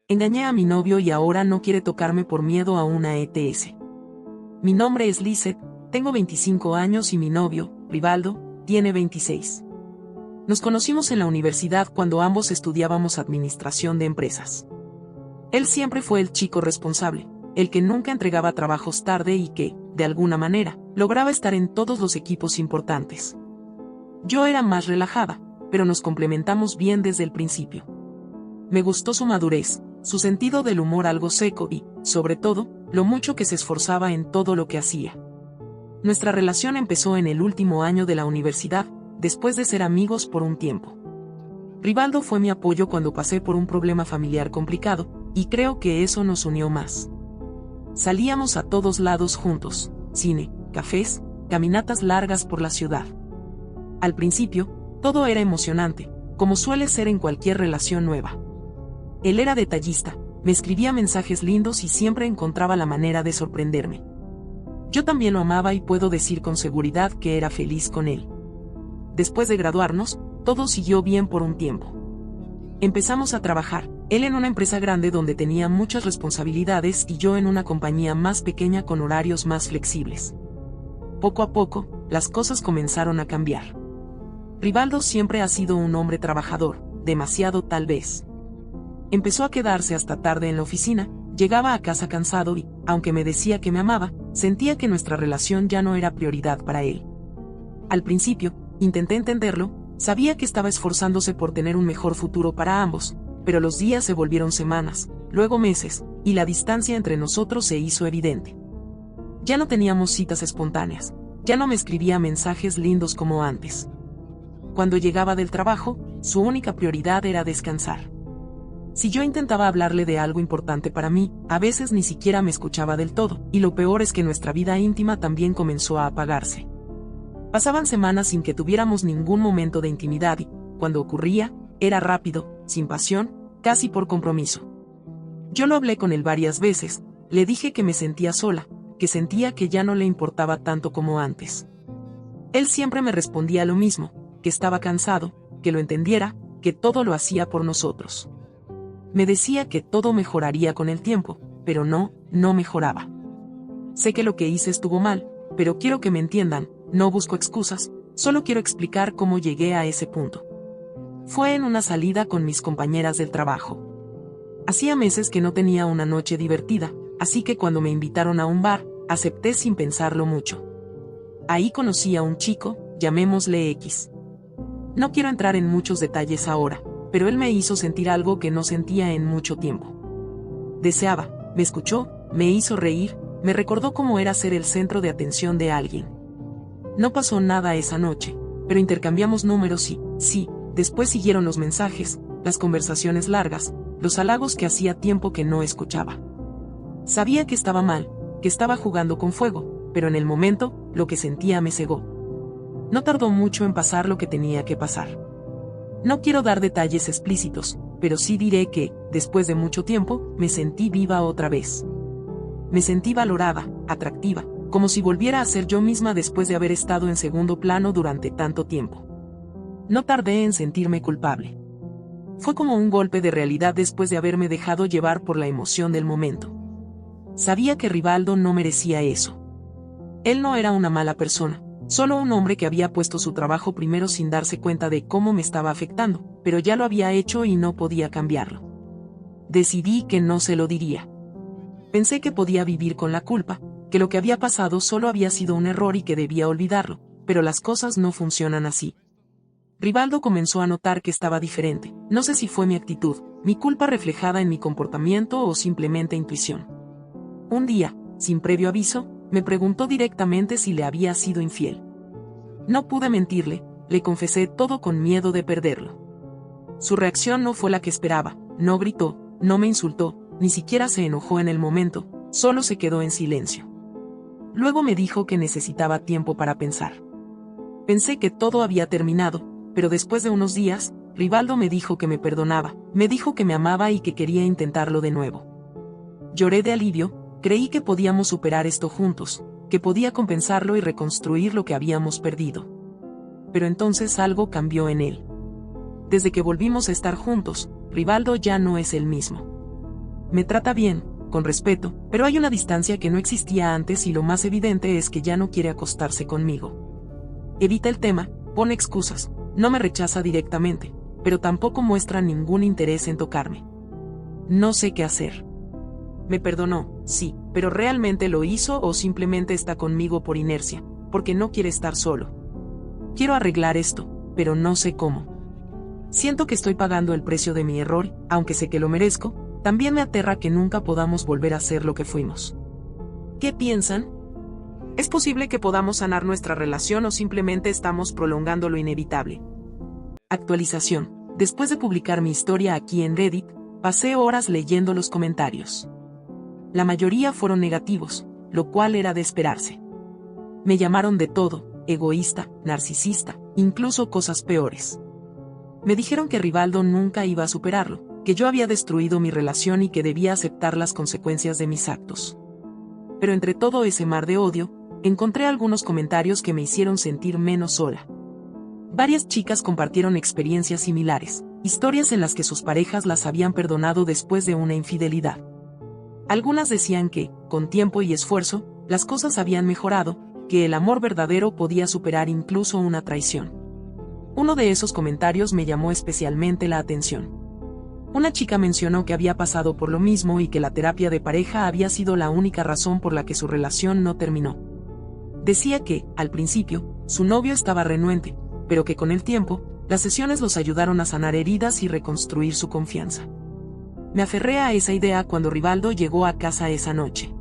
Engañé a mi novio y ahora no quiere tocarme por miedo a una ETS. Mi nombre es Lizeth, tengo 25 años y mi novio, Rivaldo, tiene 26. Nos conocimos en la universidad cuando ambos estudiábamos administración de empresas. Él siempre fue el chico responsable, el que nunca entregaba trabajos tarde y que, de alguna manera, lograba estar en todos los equipos importantes. Yo era más relajada, pero nos complementamos bien desde el principio. Me gustó su madurez, su sentido del humor algo seco y, sobre todo, lo mucho que se esforzaba en todo lo que hacía. Nuestra relación empezó en el último año de la universidad, después de ser amigos por un tiempo. Rivaldo fue mi apoyo cuando pasé por un problema familiar complicado, y creo que eso nos unió más. Salíamos a todos lados juntos, cine, cafés, caminatas largas por la ciudad. Al principio, todo era emocionante, como suele ser en cualquier relación nueva. Él era detallista, me escribía mensajes lindos y siempre encontraba la manera de sorprenderme. Yo también lo amaba y puedo decir con seguridad que era feliz con él. Después de graduarnos, todo siguió bien por un tiempo. Empezamos a trabajar, él en una empresa grande donde tenía muchas responsabilidades y yo en una compañía más pequeña con horarios más flexibles. Poco a poco, las cosas comenzaron a cambiar. Rivaldo siempre ha sido un hombre trabajador, demasiado tal vez. Empezó a quedarse hasta tarde en la oficina, llegaba a casa cansado y, aunque me decía que me amaba, sentía que nuestra relación ya no era prioridad para él. Al principio, intenté entenderlo, sabía que estaba esforzándose por tener un mejor futuro para ambos, pero los días se volvieron semanas, luego meses, y la distancia entre nosotros se hizo evidente. Ya no teníamos citas espontáneas, ya no me escribía mensajes lindos como antes. Cuando llegaba del trabajo, su única prioridad era descansar. Si yo intentaba hablarle de algo importante para mí, a veces ni siquiera me escuchaba del todo, y lo peor es que nuestra vida íntima también comenzó a apagarse. Pasaban semanas sin que tuviéramos ningún momento de intimidad y, cuando ocurría, era rápido, sin pasión, casi por compromiso. Yo lo hablé con él varias veces, le dije que me sentía sola, que sentía que ya no le importaba tanto como antes. Él siempre me respondía lo mismo, que estaba cansado, que lo entendiera, que todo lo hacía por nosotros. Me decía que todo mejoraría con el tiempo, pero no mejoraba. Sé que lo que hice estuvo mal, pero quiero que me entiendan, no busco excusas, solo quiero explicar cómo llegué a ese punto. Fue en una salida con mis compañeras del trabajo. Hacía meses que no tenía una noche divertida, así que cuando me invitaron a un bar, acepté sin pensarlo mucho. Ahí conocí a un chico, llamémosle X. No quiero entrar en muchos detalles ahora, pero él me hizo sentir algo que no sentía en mucho tiempo. Deseaba, me escuchó, me hizo reír, me recordó cómo era ser el centro de atención de alguien. No pasó nada esa noche, pero intercambiamos números y, sí, después siguieron los mensajes, las conversaciones largas, los halagos que hacía tiempo que no escuchaba. Sabía que estaba mal, que estaba jugando con fuego, pero en el momento, lo que sentía me cegó. No tardó mucho en pasar lo que tenía que pasar. No quiero dar detalles explícitos, pero sí diré que, después de mucho tiempo, me sentí viva otra vez. Me sentí valorada, atractiva, como si volviera a ser yo misma después de haber estado en segundo plano durante tanto tiempo. No tardé en sentirme culpable. Fue como un golpe de realidad después de haberme dejado llevar por la emoción del momento. Sabía que Rivaldo no merecía eso. Él no era una mala persona, solo un hombre que había puesto su trabajo primero sin darse cuenta de cómo me estaba afectando, pero ya lo había hecho y no podía cambiarlo. Decidí que no se lo diría. Pensé que podía vivir con la culpa, que lo que había pasado solo había sido un error y que debía olvidarlo, pero las cosas no funcionan así. Rivaldo comenzó a notar que estaba diferente, no sé si fue mi actitud, mi culpa reflejada en mi comportamiento o simplemente intuición. Un día, sin previo aviso, me preguntó directamente si le había sido infiel. No pude mentirle, le confesé todo con miedo de perderlo. Su reacción no fue la que esperaba, no gritó, no me insultó, ni siquiera se enojó en el momento, solo se quedó en silencio. Luego me dijo que necesitaba tiempo para pensar. Pensé que todo había terminado, pero después de unos días, Rivaldo me dijo que me perdonaba, me dijo que me amaba y que quería intentarlo de nuevo. Lloré de alivio, creí que podíamos superar esto juntos, que podía compensarlo y reconstruir lo que habíamos perdido. Pero entonces algo cambió en él. Desde que volvimos a estar juntos, Rivaldo ya no es el mismo. Me trata bien, con respeto, pero hay una distancia que no existía antes y lo más evidente es que ya no quiere acostarse conmigo. Evita el tema, pone excusas, no me rechaza directamente, pero tampoco muestra ningún interés en tocarme. No sé qué hacer. Me perdonó, sí, pero ¿realmente lo hizo o simplemente está conmigo por inercia, porque no quiere estar solo? Quiero arreglar esto, pero no sé cómo. Siento que estoy pagando el precio de mi error, aunque sé que lo merezco. También me aterra que nunca podamos volver a ser lo que fuimos. ¿Qué piensan? ¿Es posible que podamos sanar nuestra relación o simplemente estamos prolongando lo inevitable? Actualización. Después de publicar mi historia aquí en Reddit, pasé horas leyendo los comentarios. La mayoría fueron negativos, lo cual era de esperarse. Me llamaron de todo, egoísta, narcisista, incluso cosas peores. Me dijeron que Rivaldo nunca iba a superarlo, que yo había destruido mi relación y que debía aceptar las consecuencias de mis actos. Pero entre todo ese mar de odio, encontré algunos comentarios que me hicieron sentir menos sola. Varias chicas compartieron experiencias similares, historias en las que sus parejas las habían perdonado después de una infidelidad. Algunas decían que, con tiempo y esfuerzo, las cosas habían mejorado, que el amor verdadero podía superar incluso una traición. Uno de esos comentarios me llamó especialmente la atención. Una chica mencionó que había pasado por lo mismo y que la terapia de pareja había sido la única razón por la que su relación no terminó. Decía que, al principio, su novio estaba renuente, pero que con el tiempo, las sesiones los ayudaron a sanar heridas y reconstruir su confianza. Me aferré a esa idea cuando Rivaldo llegó a casa esa noche.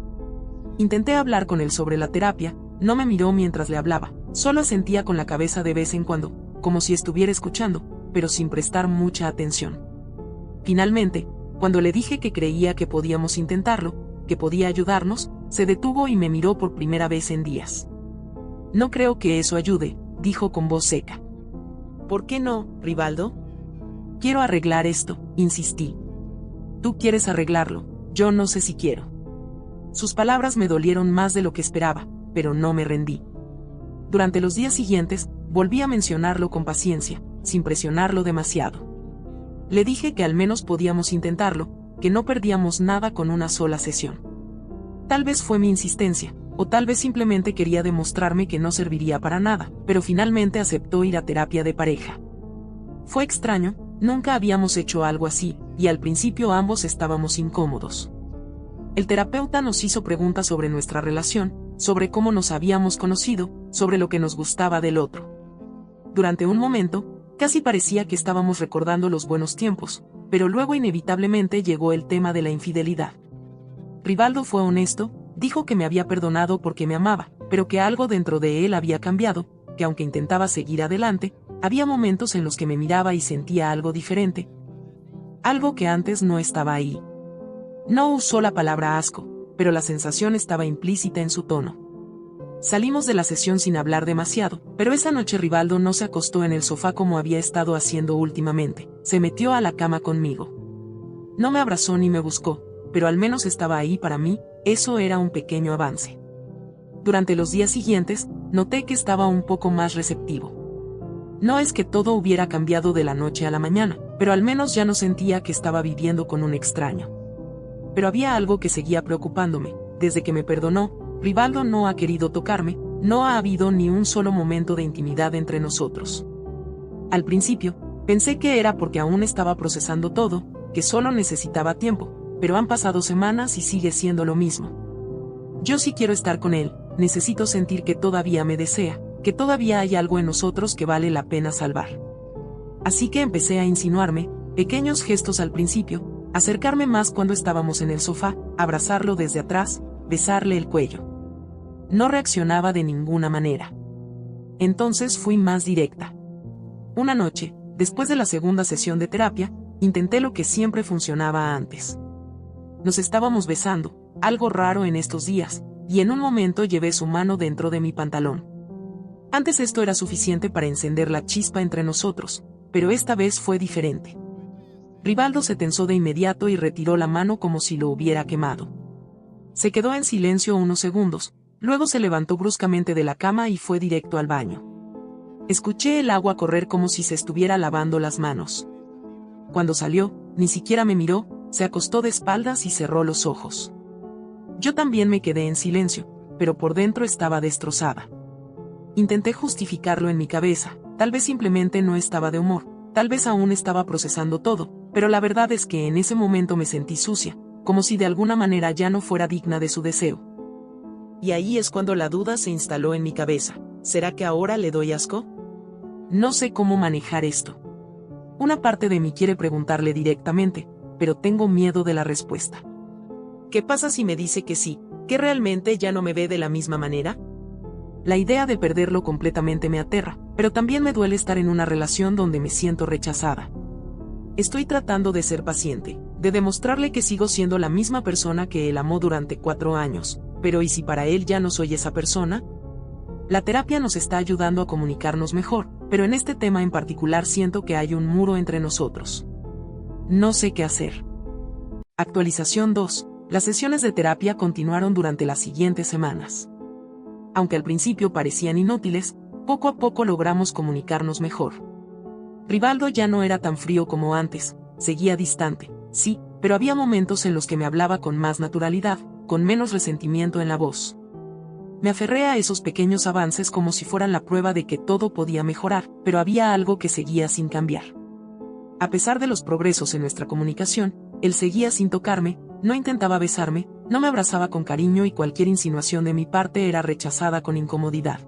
Intenté hablar con él sobre la terapia, no me miró mientras le hablaba, solo asentía con la cabeza de vez en cuando, como si estuviera escuchando, pero sin prestar mucha atención. Finalmente, cuando le dije que creía que podíamos intentarlo, que podía ayudarnos, se detuvo y me miró por primera vez en días. No creo que eso ayude, dijo con voz seca. ¿Por qué no, Rivaldo? Quiero arreglar esto, insistí. Tú quieres arreglarlo, yo no sé si quiero. Sus palabras me dolieron más de lo que esperaba, pero no me rendí. Durante los días siguientes, volví a mencionarlo con paciencia, sin presionarlo demasiado. Le dije que al menos podíamos intentarlo, que no perdíamos nada con una sola sesión. Tal vez fue mi insistencia, o tal vez simplemente quería demostrarme que no serviría para nada, pero finalmente aceptó ir a terapia de pareja. Fue extraño, nunca habíamos hecho algo así, y al principio ambos estábamos incómodos. El terapeuta nos hizo preguntas sobre nuestra relación, sobre cómo nos habíamos conocido, sobre lo que nos gustaba del otro. Durante un momento, casi parecía que estábamos recordando los buenos tiempos, pero luego inevitablemente llegó el tema de la infidelidad. Rivaldo fue honesto, dijo que me había perdonado porque me amaba, pero que algo dentro de él había cambiado, que aunque intentaba seguir adelante, había momentos en los que me miraba y sentía algo diferente. Algo que antes no estaba ahí. No usó la palabra asco, pero la sensación estaba implícita en su tono. Salimos de la sesión sin hablar demasiado, pero esa noche Rivaldo no se acostó en el sofá como había estado haciendo últimamente, se metió a la cama conmigo. No me abrazó ni me buscó, pero al menos estaba ahí para mí, eso era un pequeño avance. Durante los días siguientes, noté que estaba un poco más receptivo. No es que todo hubiera cambiado de la noche a la mañana, pero al menos ya no sentía que estaba viviendo con un extraño. Pero había algo que seguía preocupándome, desde que me perdonó, Rivaldo no ha querido tocarme, no ha habido ni un solo momento de intimidad entre nosotros. Al principio, pensé que era porque aún estaba procesando todo, que solo necesitaba tiempo, pero han pasado semanas y sigue siendo lo mismo. Yo sí quiero estar con él, necesito sentir que todavía me desea, que todavía hay algo en nosotros que vale la pena salvar. Así que empecé a insinuarme, pequeños gestos al principio, acercarme más cuando estábamos en el sofá, abrazarlo desde atrás, besarle el cuello. No reaccionaba de ninguna manera. Entonces fui más directa. Una noche, después de la segunda sesión de terapia, intenté lo que siempre funcionaba antes. Nos estábamos besando, algo raro en estos días, y en un momento llevé su mano dentro de mi pantalón. Antes esto era suficiente para encender la chispa entre nosotros, pero esta vez fue diferente. Rivaldo se tensó de inmediato y retiró la mano como si lo hubiera quemado. Se quedó en silencio unos segundos, luego se levantó bruscamente de la cama y fue directo al baño. Escuché el agua correr como si se estuviera lavando las manos. Cuando salió, ni siquiera me miró, se acostó de espaldas y cerró los ojos. Yo también me quedé en silencio, pero por dentro estaba destrozada. Intenté justificarlo en mi cabeza, tal vez simplemente no estaba de humor, tal vez aún estaba procesando todo, pero la verdad es que en ese momento me sentí sucia, como si de alguna manera ya no fuera digna de su deseo. Y ahí es cuando la duda se instaló en mi cabeza. ¿Será que ahora le doy asco? No sé cómo manejar esto. Una parte de mí quiere preguntarle directamente, pero tengo miedo de la respuesta. ¿Qué pasa si me dice que sí, que realmente ya no me ve de la misma manera? La idea de perderlo completamente me aterra, pero también me duele estar en una relación donde me siento rechazada. Estoy tratando de ser paciente, de demostrarle que sigo siendo la misma persona que él amó durante 4 años, pero ¿y si para él ya no soy esa persona? La terapia nos está ayudando a comunicarnos mejor, pero en este tema en particular siento que hay un muro entre nosotros. No sé qué hacer. Actualización 2. Las sesiones de terapia continuaron durante las siguientes semanas. Aunque al principio parecían inútiles, poco a poco logramos comunicarnos mejor. Rivaldo ya no era tan frío como antes, seguía distante, sí, pero había momentos en los que me hablaba con más naturalidad, con menos resentimiento en la voz. Me aferré a esos pequeños avances como si fueran la prueba de que todo podía mejorar, pero había algo que seguía sin cambiar. A pesar de los progresos en nuestra comunicación, él seguía sin tocarme, no intentaba besarme, no me abrazaba con cariño y cualquier insinuación de mi parte era rechazada con incomodidad.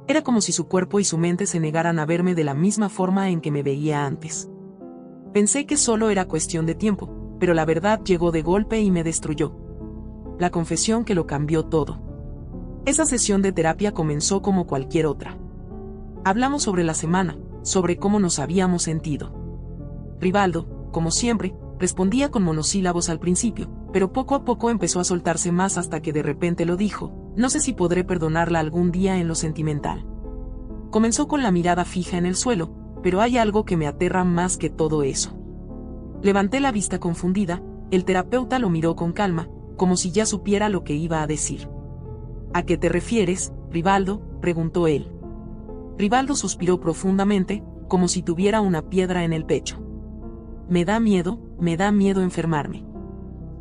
Era como si su cuerpo y su mente se negaran a verme de la misma forma en que me veía antes. Pensé que solo era cuestión de tiempo, pero la verdad llegó de golpe y me destruyó. La confesión que lo cambió todo. Esa sesión de terapia comenzó como cualquier otra. Hablamos sobre la semana, sobre cómo nos habíamos sentido. Rivaldo, como siempre, respondía con monosílabos al principio, pero poco a poco empezó a soltarse más hasta que de repente lo dijo: no sé si podré perdonarla algún día en lo sentimental. Comenzó con la mirada fija en el suelo, pero hay algo que me aterra más que todo eso. Levanté la vista confundida, el terapeuta lo miró con calma, como si ya supiera lo que iba a decir. ¿A qué te refieres, Rivaldo?, preguntó él. Rivaldo suspiró profundamente, como si tuviera una piedra en el pecho. Me da miedo enfermarme.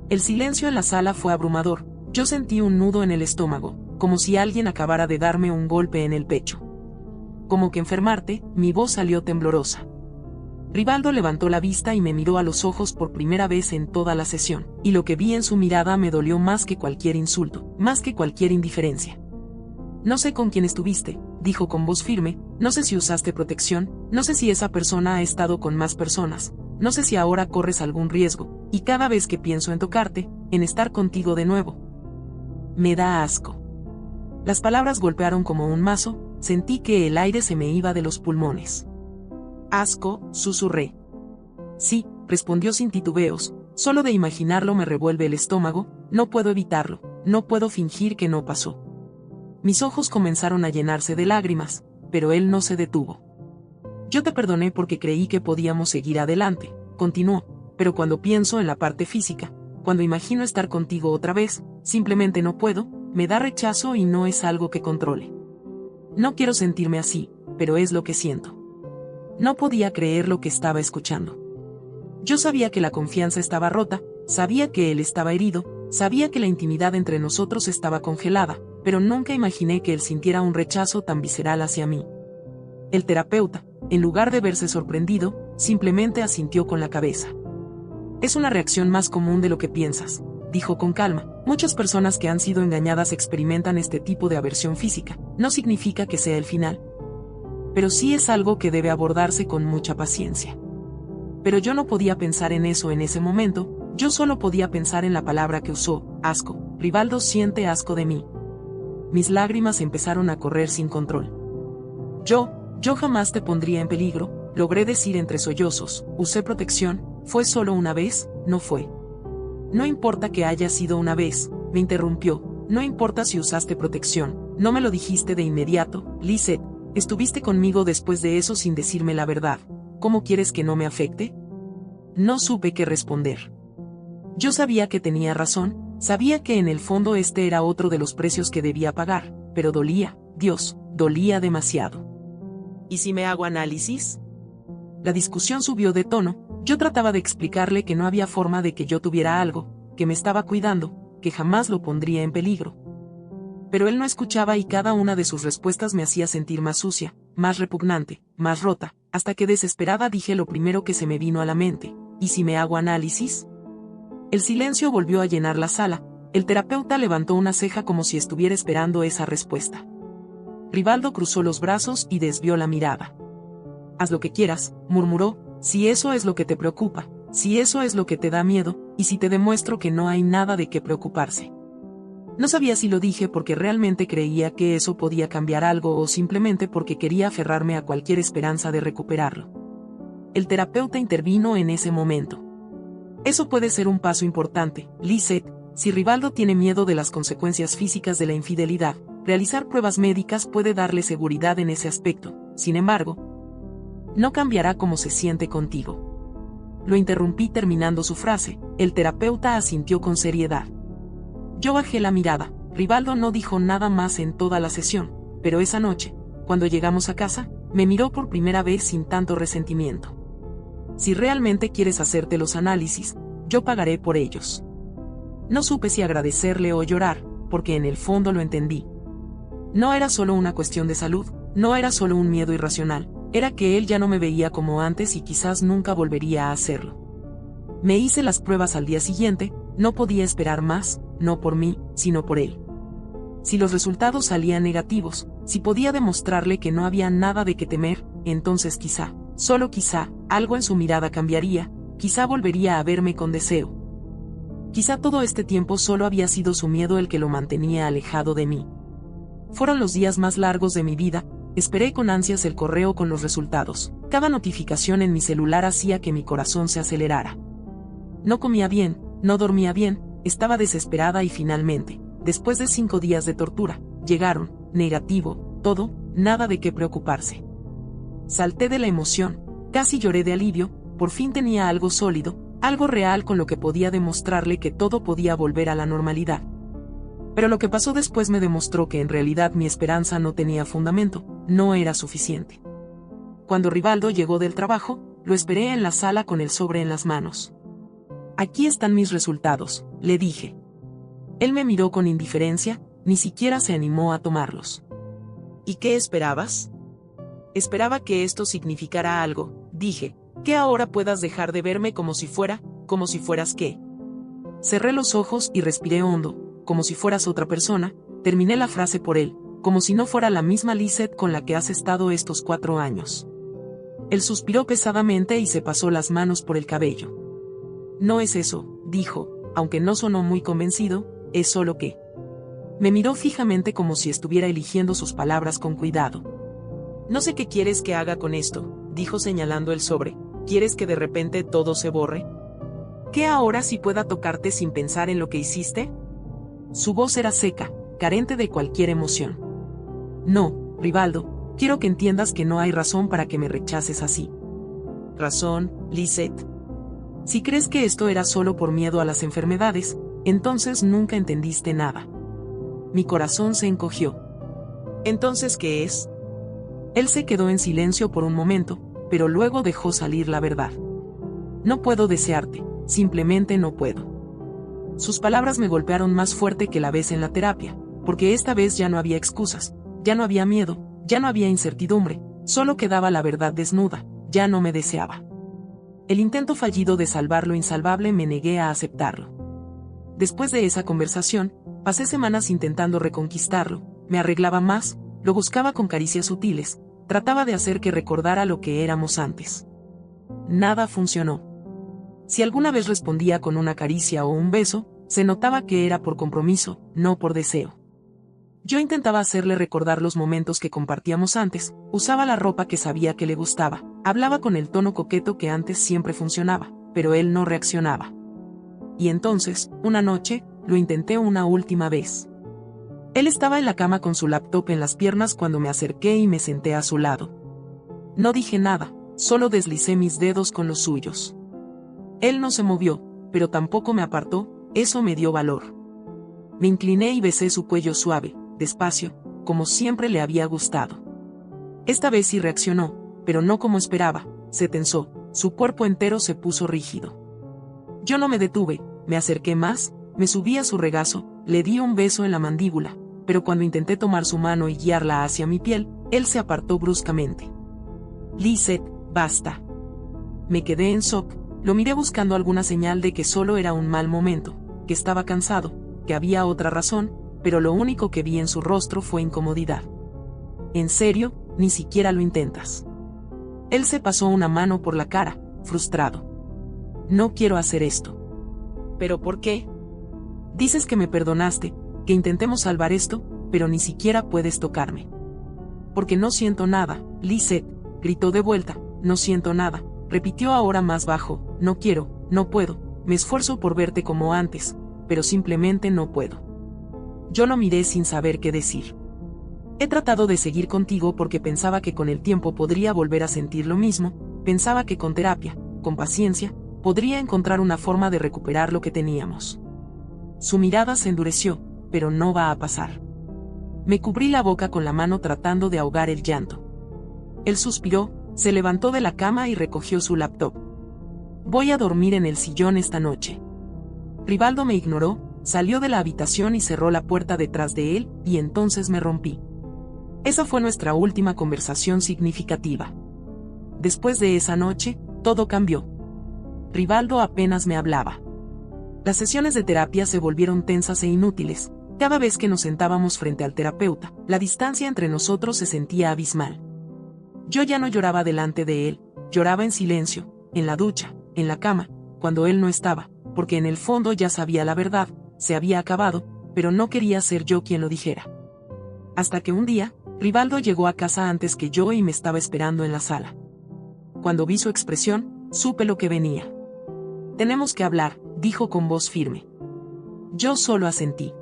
El silencio en la sala fue abrumador, yo sentí un nudo en el estómago, como si alguien acabara de darme un golpe en el pecho. ¿Cómo que enfermarte?, mi voz salió temblorosa. Rivaldo levantó la vista y me miró a los ojos por primera vez en toda la sesión, y lo que vi en su mirada me dolió más que cualquier insulto, más que cualquier indiferencia. No sé con quién estuviste, dijo con voz firme, no sé si usaste protección, no sé si esa persona ha estado con más personas, no sé si ahora corres algún riesgo, y cada vez que pienso en tocarte, en estar contigo de nuevo. Me da asco. Las palabras golpearon como un mazo, sentí que el aire se me iba de los pulmones. Asco, susurré. Sí, respondió sin titubeos, solo de imaginarlo me revuelve el estómago, no puedo evitarlo, no puedo fingir que no pasó. Mis ojos comenzaron a llenarse de lágrimas, pero él no se detuvo. Yo te perdoné porque creí que podíamos seguir adelante, continuó, pero cuando pienso en la parte física, cuando imagino estar contigo otra vez, simplemente no puedo, me da rechazo y no es algo que controle. No quiero sentirme así, pero es lo que siento. No podía creer lo que estaba escuchando. Yo sabía que la confianza estaba rota, sabía que él estaba herido, sabía que la intimidad entre nosotros estaba congelada, pero nunca imaginé que él sintiera un rechazo tan visceral hacia mí. El terapeuta, en lugar de verse sorprendido, simplemente asintió con la cabeza. Es una reacción más común de lo que piensas, dijo con calma. Muchas personas que han sido engañadas experimentan este tipo de aversión física, no significa que sea el final. Pero sí es algo que debe abordarse con mucha paciencia. Pero yo no podía pensar en eso en ese momento, yo solo podía pensar en la palabra que usó, asco. Rivaldo siente asco de mí. Mis lágrimas empezaron a correr sin control. Yo jamás te pondría en peligro, logré decir entre sollozos, usé protección, fue solo una vez, no fue. No importa que haya sido una vez, me interrumpió, no importa si usaste protección, no me lo dijiste de inmediato, Lizeth. Estuviste conmigo después de eso sin decirme la verdad. ¿Cómo quieres que no me afecte? No supe qué responder. Yo sabía que tenía razón, sabía que en el fondo este era otro de los precios que debía pagar, pero dolía, Dios, dolía demasiado. ¿Y si me hago análisis? La discusión subió de tono, Yo trataba de explicarle que no había forma de que yo tuviera algo, que me estaba cuidando, que jamás lo pondría en peligro. Pero él no escuchaba y cada una de sus respuestas me hacía sentir más sucia, más repugnante, más rota, hasta que desesperada dije lo primero que se me vino a la mente: ¿y si me hago análisis? El silencio volvió a llenar la sala. El terapeuta levantó una ceja como si estuviera esperando esa respuesta. Rivaldo cruzó los brazos y desvió la mirada. Haz lo que quieras, murmuró, si eso es lo que te preocupa, si eso es lo que te da miedo, y si te demuestro que no hay nada de qué preocuparse. No sabía si lo dije porque realmente creía que eso podía cambiar algo o simplemente porque quería aferrarme a cualquier esperanza de recuperarlo. El terapeuta intervino en ese momento. Eso puede ser un paso importante, Lisette. Si Rivaldo tiene miedo de las consecuencias físicas de la infidelidad, realizar pruebas médicas puede darle seguridad en ese aspecto. Sin embargo, no cambiará cómo se siente contigo. Lo interrumpí terminando su frase. El terapeuta asintió con seriedad. Yo bajé la mirada. Rivaldo no dijo nada más en toda la sesión, pero esa noche, cuando llegamos a casa, me miró por primera vez sin tanto resentimiento. Si realmente quieres hacerte los análisis, yo pagaré por ellos. No supe si agradecerle o llorar, porque en el fondo lo entendí. No era solo una cuestión de salud, no era solo un miedo irracional, era que él ya no me veía como antes y quizás nunca volvería a hacerlo. Me hice las pruebas al día siguiente, no podía esperar más, no por mí, sino por él. Si los resultados salían negativos, si podía demostrarle que no había nada de qué temer, entonces quizá, solo quizá, algo en su mirada cambiaría, quizá volvería a verme con deseo. Quizá todo este tiempo solo había sido su miedo el que lo mantenía alejado de mí. Fueron los días más largos de mi vida. Esperé con ansias el correo con los resultados. Cada notificación en mi celular hacía que mi corazón se acelerara. No comía bien, no dormía bien, estaba desesperada y finalmente, después de 5 días de tortura, llegaron, negativo, todo, nada de qué preocuparse. Salté de la emoción, casi lloré de alivio, por fin tenía algo sólido, algo real con lo que podía demostrarle que todo podía volver a la normalidad. Pero lo que pasó después me demostró que en realidad mi esperanza no tenía fundamento, no era suficiente. Cuando Rivaldo llegó del trabajo, lo esperé en la sala con el sobre en las manos. Aquí están mis resultados, le dije. Él me miró con indiferencia, ni siquiera se animó a tomarlos. ¿Y qué esperabas? Esperaba que esto significara algo, dije, que ahora puedas dejar de verme como si fueras qué. Cerré los ojos y respiré hondo, como si fueras otra persona, terminé la frase por él, como si no fuera la misma Lisette con la que has estado estos 4 años. Él suspiró pesadamente y se pasó las manos por el cabello. No es eso, dijo, aunque no sonó muy convencido, es solo que. Me miró fijamente como si estuviera eligiendo sus palabras con cuidado. No sé qué quieres que haga con esto, dijo señalando el sobre. ¿Quieres que de repente todo se borre? ¿Que ahora sí pueda tocarte sin pensar en lo que hiciste? Su voz era seca, carente de cualquier emoción. No, Rivaldo, quiero que entiendas que no hay razón para que me rechaces así. ¿Razón, Lisette? Si crees que esto era solo por miedo a las enfermedades, entonces nunca entendiste nada. Mi corazón se encogió. ¿Entonces qué es? Él se quedó en silencio por un momento, pero luego dejó salir la verdad. No puedo desearte, simplemente no puedo. Sus palabras me golpearon más fuerte que la vez en la terapia, porque esta vez ya no había excusas, ya no había miedo, ya no había incertidumbre, solo quedaba la verdad desnuda, ya no me deseaba. El intento fallido de salvar lo insalvable me negué a aceptarlo. Después de esa conversación, pasé semanas intentando reconquistarlo, me arreglaba más, lo buscaba con caricias sutiles, trataba de hacer que recordara lo que éramos antes. Nada funcionó. Si alguna vez respondía con una caricia o un beso, se notaba que era por compromiso, no por deseo. Yo intentaba hacerle recordar los momentos que compartíamos antes, usaba la ropa que sabía que le gustaba, hablaba con el tono coqueto que antes siempre funcionaba, pero él no reaccionaba. Y entonces, una noche, lo intenté una última vez. Él estaba en la cama con su laptop en las piernas cuando me acerqué y me senté a su lado. No dije nada, solo deslicé mis dedos con los suyos. Él no se movió, pero tampoco me apartó, eso me dio valor. Me incliné y besé su cuello suave, despacio, como siempre le había gustado. Esta vez sí reaccionó, pero no como esperaba, se tensó, su cuerpo entero se puso rígido. Yo no me detuve, me acerqué más, me subí a su regazo, le di un beso en la mandíbula, pero cuando intenté tomar su mano y guiarla hacia mi piel, él se apartó bruscamente. Lizeth, basta. Me quedé en shock, lo miré buscando alguna señal de que solo era un mal momento, que estaba cansado, que había otra razón, pero lo único que vi en su rostro fue incomodidad. ¿En serio? Ni siquiera lo intentas. Él se pasó una mano por la cara, frustrado. No quiero hacer esto. ¿Pero por qué? Dices que me perdonaste, que intentemos salvar esto, pero ni siquiera puedes tocarme. Porque no siento nada, Lizeth, gritó de vuelta, no siento nada, repitió ahora más bajo, no quiero, no puedo, me esfuerzo por verte como antes, pero simplemente no puedo. Yo lo miré sin saber qué decir. He tratado de seguir contigo porque pensaba que con el tiempo podría volver a sentir lo mismo, pensaba que con terapia, con paciencia, podría encontrar una forma de recuperar lo que teníamos. Su mirada se endureció, pero no va a pasar. Me cubrí la boca con la mano tratando de ahogar el llanto. Él suspiró, se levantó de la cama y recogió su laptop. Voy a dormir en el sillón esta noche. Rivaldo me ignoró, salió de la habitación y cerró la puerta detrás de él, y entonces me rompí. Esa fue nuestra última conversación significativa. Después de esa noche, todo cambió. Rivaldo apenas me hablaba. Las sesiones de terapia se volvieron tensas e inútiles. Cada vez que nos sentábamos frente al terapeuta, la distancia entre nosotros se sentía abismal. Yo ya no lloraba delante de él, lloraba en silencio, en la ducha, en la cama, cuando él no estaba, porque en el fondo ya sabía la verdad, se había acabado, pero no quería ser yo quien lo dijera. Hasta que un día, Rivaldo llegó a casa antes que yo y me estaba esperando en la sala. Cuando vi su expresión, supe lo que venía. Tenemos que hablar, dijo con voz firme. Yo solo asentí.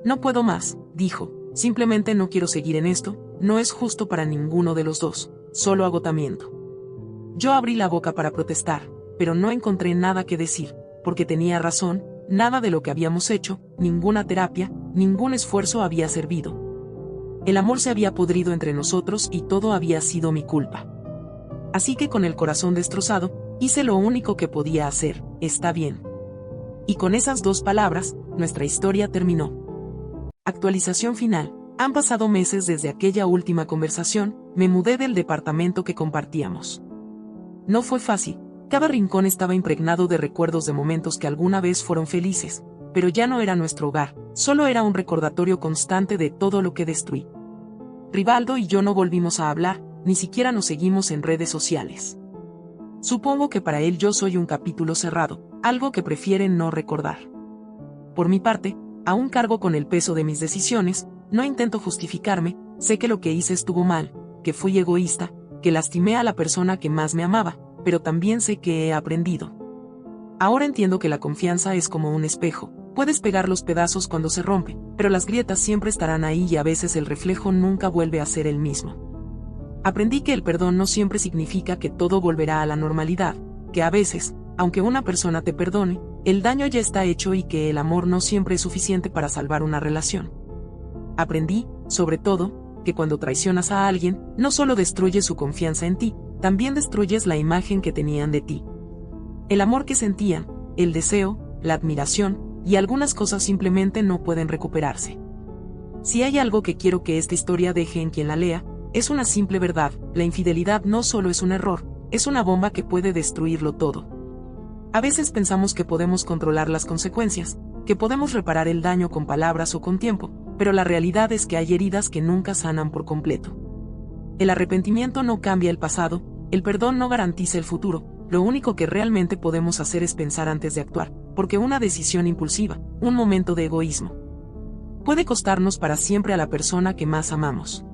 No puedo más, dijo, simplemente no quiero seguir en esto, no es justo para ninguno de los dos, solo agotamiento. Yo abrí la boca para protestar, pero no encontré nada que decir, porque tenía razón, nada de lo que habíamos hecho, ninguna terapia, ningún esfuerzo había servido. El amor se había podrido entre nosotros y todo había sido mi culpa. Así que con el corazón destrozado, hice lo único que podía hacer, está bien. Y con esas dos palabras, nuestra historia terminó. Actualización final. Han pasado meses desde aquella última conversación, me mudé del departamento que compartíamos. No fue fácil, cada rincón estaba impregnado de recuerdos de momentos que alguna vez fueron felices, pero ya no era nuestro hogar, solo era un recordatorio constante de todo lo que destruí. Rivaldo y yo no volvimos a hablar, ni siquiera nos seguimos en redes sociales. Supongo que para él yo soy un capítulo cerrado, algo que prefiere no recordar. Por mi parte, aún cargo con el peso de mis decisiones, no intento justificarme, sé que lo que hice estuvo mal, que fui egoísta, que lastimé a la persona que más me amaba, pero también sé que he aprendido. Ahora entiendo que la confianza es como un espejo, puedes pegar los pedazos cuando se rompe, pero las grietas siempre estarán ahí y a veces el reflejo nunca vuelve a ser el mismo. Aprendí que el perdón no siempre significa que todo volverá a la normalidad, que a veces, aunque una persona te perdone, el daño ya está hecho y que el amor no siempre es suficiente para salvar una relación. Aprendí, sobre todo, que cuando traicionas a alguien, no solo destruyes su confianza en ti, también destruyes la imagen que tenían de ti. El amor que sentían, el deseo, la admiración, y algunas cosas simplemente no pueden recuperarse. Si hay algo que quiero que esta historia deje en quien la lea, es una simple verdad: la infidelidad no solo es un error, es una bomba que puede destruirlo todo. A veces pensamos que podemos controlar las consecuencias, que podemos reparar el daño con palabras o con tiempo, pero la realidad es que hay heridas que nunca sanan por completo. El arrepentimiento no cambia el pasado, el perdón no garantiza el futuro, lo único que realmente podemos hacer es pensar antes de actuar, porque una decisión impulsiva, un momento de egoísmo, puede costarnos para siempre a la persona que más amamos.